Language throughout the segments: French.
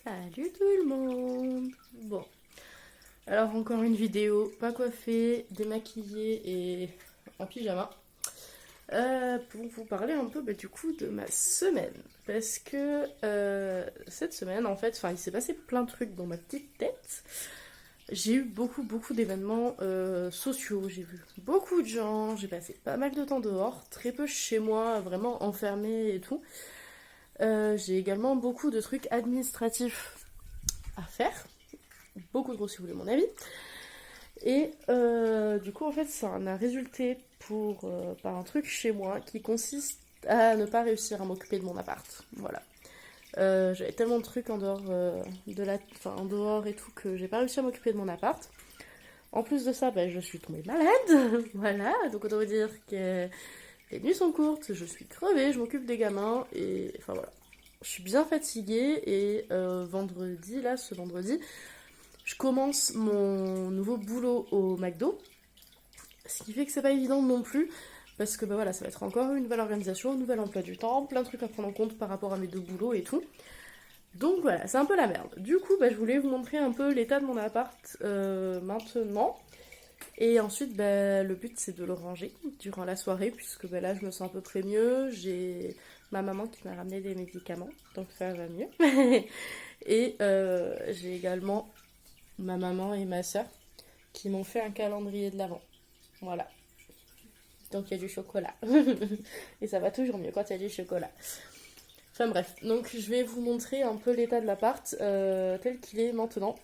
Salut tout le monde. Bon, alors encore une vidéo, pas coiffée, démaquillée et en pyjama. Pour vous parler un peu du coup de ma semaine. Parce que cette semaine, en fait, il s'est passé plein de trucs dans ma petite tête. J'ai eu beaucoup d'événements sociaux, j'ai vu beaucoup de gens, j'ai passé pas mal de temps dehors, très peu chez moi, vraiment enfermée et tout. J'ai également beaucoup de trucs administratifs à faire, beaucoup trop si vous voulez mon avis. Et du coup, en fait, ça en a résulté par un truc chez moi qui consiste à ne pas réussir à m'occuper de mon appart. Voilà. J'avais tellement de trucs en dehors, en dehors et tout que j'ai pas réussi à m'occuper de mon appart. En plus de ça, je suis tombée malade. Voilà, donc autant vous dire que les nuits sont courtes, je suis crevée, je m'occupe des gamins et enfin voilà. Je suis bien fatiguée et ce vendredi, je commence mon nouveau boulot au McDo. Ce qui fait que c'est pas évident non plus. Parce que voilà, ça va être encore une nouvelle organisation, un nouvel emploi du temps, plein de trucs à prendre en compte par rapport à mes deux boulots et tout. Donc voilà, c'est un peu la merde. Du coup, je voulais vous montrer un peu l'état de mon appart maintenant. Et ensuite, le but c'est de le ranger durant la soirée, puisque là je me sens à peu près mieux. J'ai ma maman qui m'a ramené des médicaments, donc ça va mieux. Et j'ai également ma maman et ma soeur qui m'ont fait un calendrier de l'Avent. Voilà. Donc il y a du chocolat. Et ça va toujours mieux quand il y a du chocolat. Enfin bref, donc je vais vous montrer un peu l'état de l'appart tel qu'il est maintenant.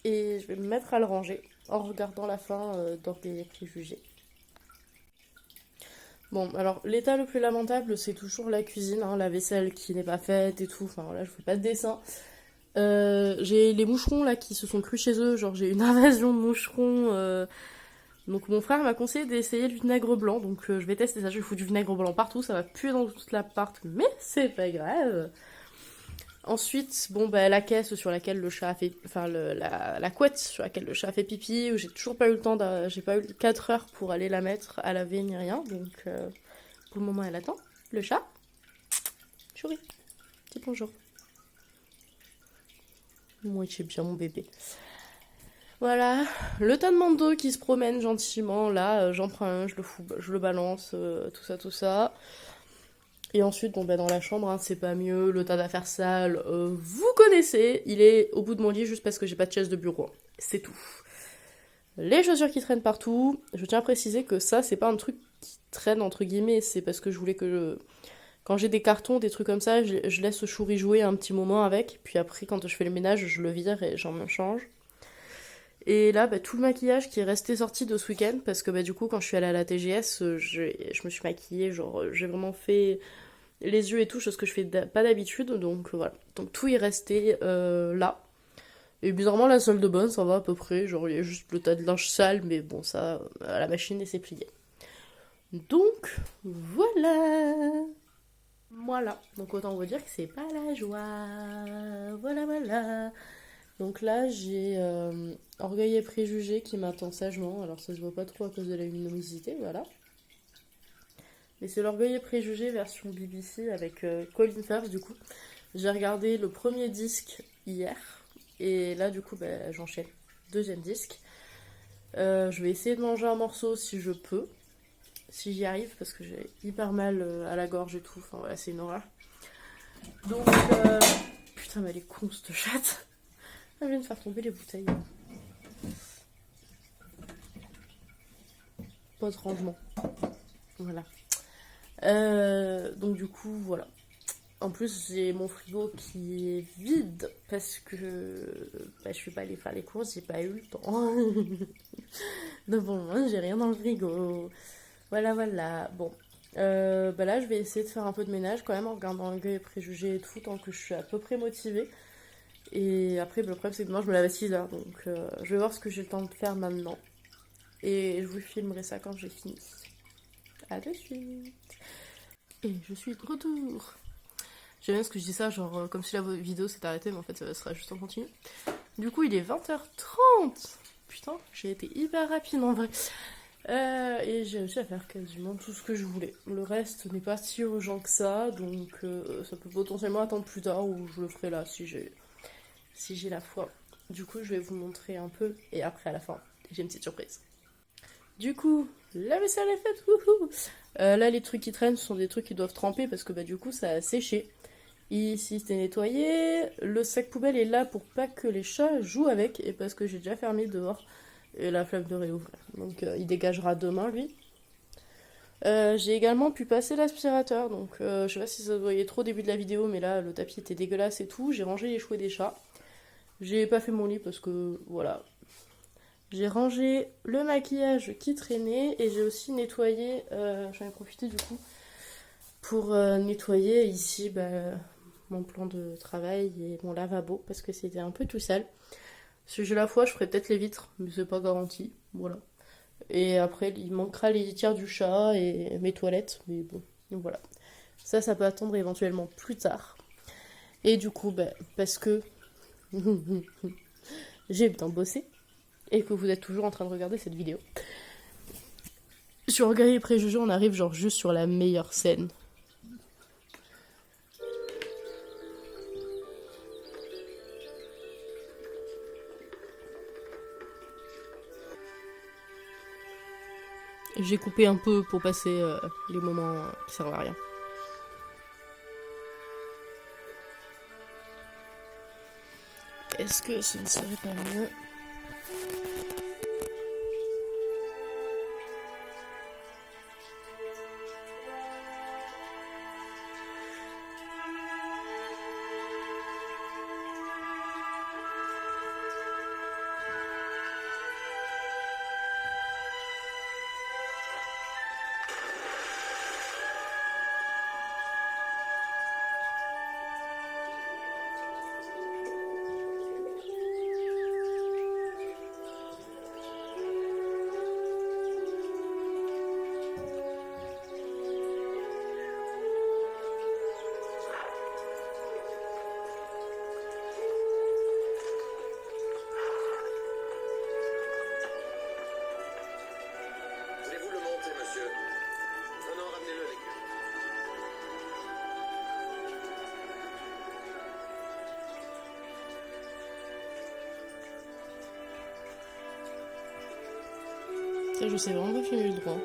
Et je vais me mettre à le ranger en regardant la fin d'Orgueil et Préjugés. Bon, alors l'état le plus lamentable, c'est toujours la cuisine, hein, la vaisselle qui n'est pas faite et tout. Enfin voilà, je fais pas de dessin. J'ai les moucherons là qui se sont crus chez eux, genre j'ai une invasion de moucherons. Donc mon frère m'a conseillé d'essayer le vinaigre blanc, donc je vais tester ça, je vais foutre du vinaigre blanc partout, ça va puer dans toute l'appart, mais c'est pas grave. Ensuite, la caisse sur laquelle le chat a fait, la couette sur laquelle le chat a fait pipi, où j'ai toujours pas eu le temps, j'ai pas eu 4 heures pour aller la mettre à laver ni rien, donc pour le moment elle attend. Le chat, chouri, dis bonjour. Moi j'ai bien mon bébé. Voilà, le tas de manteaux qui se promène gentiment, là, j'en prends un, je le balance, tout ça. Et ensuite, dans la chambre, hein, c'est pas mieux, le tas d'affaires sales, vous connaissez, il est au bout de mon lit juste parce que j'ai pas de chaise de bureau. C'est tout. Les chaussures qui traînent partout, je tiens à préciser que ça, c'est pas un truc qui traîne entre guillemets, c'est parce que je voulais quand j'ai des cartons, des trucs comme ça, je laisse Chouri jouer un petit moment avec, puis après, quand je fais le ménage, je le vire et j'en me change. Et là, tout le maquillage qui est resté sorti de ce week-end, parce que du coup, quand je suis allée à la TGS, je me suis maquillée, genre, j'ai vraiment fait les yeux et tout, chose que je fais pas d'habitude, donc voilà. Donc tout est resté là. Et bizarrement, la salle de bain, ça va à peu près, genre, il y a juste le tas de linge sale, mais bon, ça, à la machine, et c'est plié. Donc, voilà. Voilà. Donc autant vous dire que c'est pas la joie. Voilà. Donc là, j'ai Orgueil et Préjugés qui m'attend sagement. Alors ça se voit pas trop à cause de la luminosité, voilà. Mais c'est l'Orgueil et Préjugés version BBC avec Colin Firth du coup. J'ai regardé le premier disque hier. Et là, du coup, j'enchaîne. Deuxième disque. Je vais essayer de manger un morceau si je peux. Si j'y arrive, parce que j'ai hyper mal à la gorge et tout. Enfin voilà, c'est une horreur. Donc, putain, mais elle est con cette chatte. Elle vient de faire tomber les bouteilles. Pas de rangement. Voilà. Donc du coup, voilà. En plus, j'ai mon frigo qui est vide parce que je suis pas allée faire les courses, j'ai pas eu le temps. Donc bon, j'ai rien dans le frigo. Voilà. Bon. Là, je vais essayer de faire un peu de ménage quand même en regardant Orgueil et Préjugés et tout, tant que je suis à peu près motivée. Et après, le problème, c'est que demain, je me lève à 6h. Donc, je vais voir ce que j'ai le temps de faire maintenant. Et je vous filmerai ça quand j'ai fini. À de suite. Et je suis de retour. J'aime bien ce que je dis ça, genre comme si la vidéo s'était arrêtée, mais en fait, ça sera juste en continu. Du coup, il est 20h30. Putain, j'ai été hyper rapide en vrai. Et j'ai réussi à faire quasiment tout ce que je voulais. Le reste n'est pas si urgent que ça, donc ça peut potentiellement attendre plus tard ou je le ferai là si j'ai si j'ai la foi. Du coup, je vais vous montrer un peu et après à la fin, j'ai une petite surprise. Du coup, la vaisselle est faite. Wouhou. Là, les trucs qui traînent ce sont des trucs qui doivent tremper parce que du coup, ça a séché. Ici, c'était nettoyé. Le sac poubelle est là pour pas que les chats jouent avec et parce que j'ai déjà fermé dehors et la flamme de réouvre. Donc, il dégagera demain, lui. J'ai également pu passer l'aspirateur, donc je sais pas si ça se voyait trop au début de la vidéo, mais là le tapis était dégueulasse et tout. J'ai rangé les chouets des chats. J'ai pas fait mon lit parce que voilà. J'ai rangé le maquillage qui traînait et j'ai aussi nettoyé, j'en ai profité du coup, pour nettoyer ici mon plan de travail et mon lavabo parce que c'était un peu tout sale. Si j'ai la foi, je ferai peut-être les vitres, mais c'est pas garanti, voilà. Et après, il manquera les litières du chat et mes toilettes. Mais bon, donc voilà. Ça peut attendre éventuellement plus tard. Et du coup, parce que j'ai bien bossé et que vous êtes toujours en train de regarder cette vidéo. Sur Orgueil et Préjugés, on arrive genre juste sur la meilleure scène. J'ai coupé un peu pour passer les moments qui servent à rien. Est-ce que ce ne serait pas mieux ? Ça, je sais vraiment pas filmer le droit.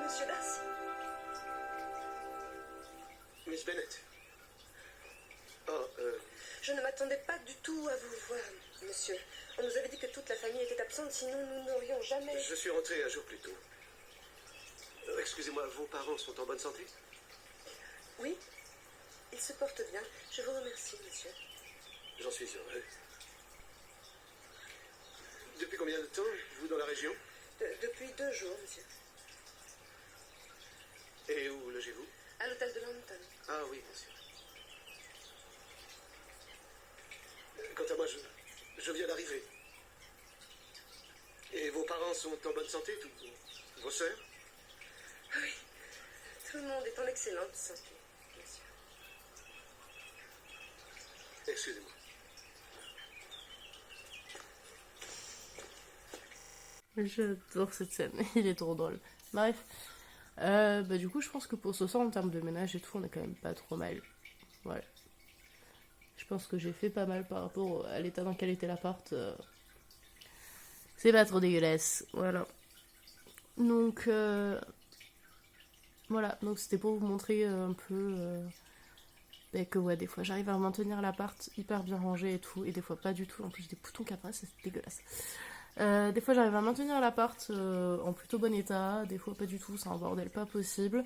Monsieur Darcy. Miss Bennett. Je ne m'attendais pas du tout à vous voir, monsieur. On nous avait dit que toute la famille était absente, sinon nous n'aurions jamais... Je suis rentré un jour plus tôt. Excusez-moi, vos parents sont en bonne santé? Oui, ils se portent bien. Je vous remercie, monsieur. J'en suis heureux. Depuis combien de temps êtes-vous dans la région? Depuis 2 jours, monsieur. Et où logez-vous? À l'hôtel de Lambton. Ah oui, bien sûr. Quant à moi, je viens d'arriver. Et vos parents sont en bonne santé, vos sœurs? Oui, tout le monde est en excellente santé, monsieur. Excusez-moi. J'adore cette scène, il est trop drôle. Bref, du coup, je pense que pour ce soir, en termes de ménage et tout, on est quand même pas trop mal. Voilà. Je pense que j'ai fait pas mal par rapport à l'état dans lequel était l'appart. C'est pas trop dégueulasse, voilà. Donc, voilà, donc c'était pour vous montrer un peu que ouais, des fois j'arrive à maintenir l'appart hyper bien rangé et tout, et des fois pas du tout. En plus, j'ai des boutons qui apparaissent, c'est dégueulasse. Des fois j'arrive à maintenir l'appart en plutôt bon état, des fois pas du tout, c'est un bordel pas possible.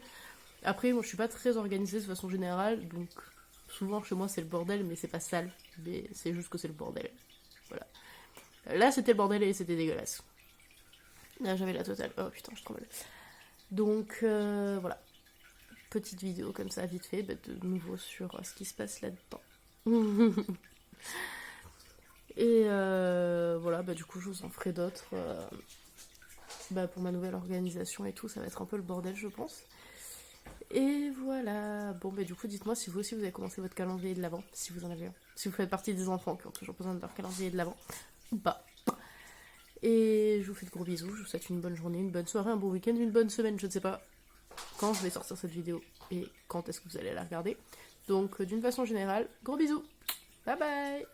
Après, moi je suis pas très organisée de façon générale, donc souvent chez moi c'est le bordel, mais c'est pas sale, mais c'est juste que c'est le bordel. Voilà. Là c'était le bordel et c'était dégueulasse. Là j'avais la totale. Oh putain, je tremble. Donc voilà. Petite vidéo comme ça, vite fait, de nouveau sur ce qui se passe là-dedans. Et voilà, du coup je vous en ferai d'autres pour ma nouvelle organisation et tout, ça va être un peu le bordel je pense. Et voilà. Bon, bah du coup, dites-moi si vous aussi vous avez commencé votre calendrier de l'Avent, si vous en avez un. Si vous faites partie des enfants qui ont toujours besoin de leur calendrier de l'Avent, ou pas. Et je vous fais de gros bisous, je vous souhaite une bonne journée, une bonne soirée, un bon week-end, une bonne semaine, je ne sais pas quand je vais sortir cette vidéo et quand est-ce que vous allez la regarder. Donc d'une façon générale, gros bisous, bye bye.